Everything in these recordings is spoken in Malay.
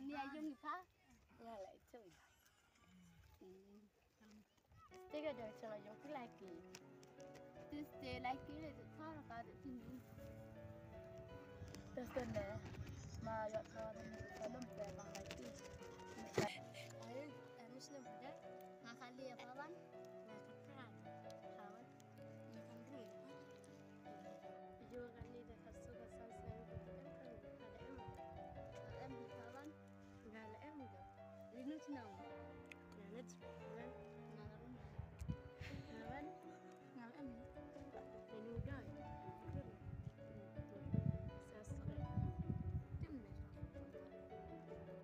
ni ayung ipa. Ya lại chơi. Stick ada cuma ayung tu lagi. Tu stay lagi le tu thao là cả tu tinggi. Terus tu le, mà dọn thao tu ni tu dalam pegang lagi. Ayo, Muslim dah. Ngakali apa ban? Ngakak. Hawan. Makan dulu. Juga kali dah kasut kasut selalu bertemu kan ada em. Em di kawan. Enggak ada em enggak. Linu cenau. Nana cenau. Ngarun. Kawan. Ngaram. Linu dah. Sasore. Timne.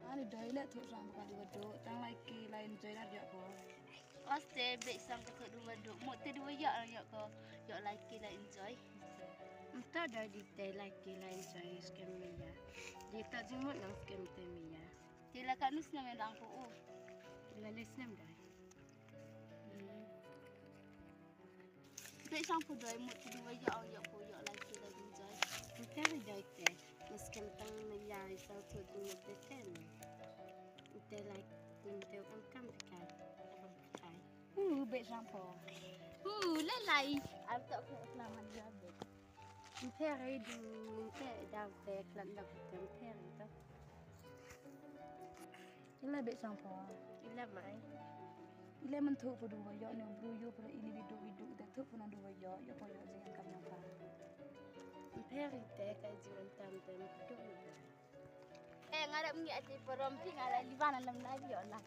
Ani dah ilah tu sama kali berdua. Tang lagi lain join ada apa? Oste besang ke dua dua. Mau tu dua ya ko. Ya lagi lain enjoy. Entah dah detail lagi lain enjoy skem ya. Dia tak jemut nang skem temi ya. Dia kat nus nama lang ko. Dia les nam dah. Besang pun dah mau tu dua ya ko ya lagi lain enjoy. Entah dah itu. Meskem tang ya isau tu dua detail. Entah lagi entah kam dekat. Besang po. Lelai. Aku tak kau selamat jaga. Imperi du, imperi dah berkelan dah imperi tu. Ila besang po. Ila mai. Ila mentu pada dua yo ni bruyo pada ini bidu dah tu pun dua yo po yo jangan kami apa. Imperi teh kai jual tam bidu. Ngarap ngi ati perompi ngala liban alam lagi yo lah.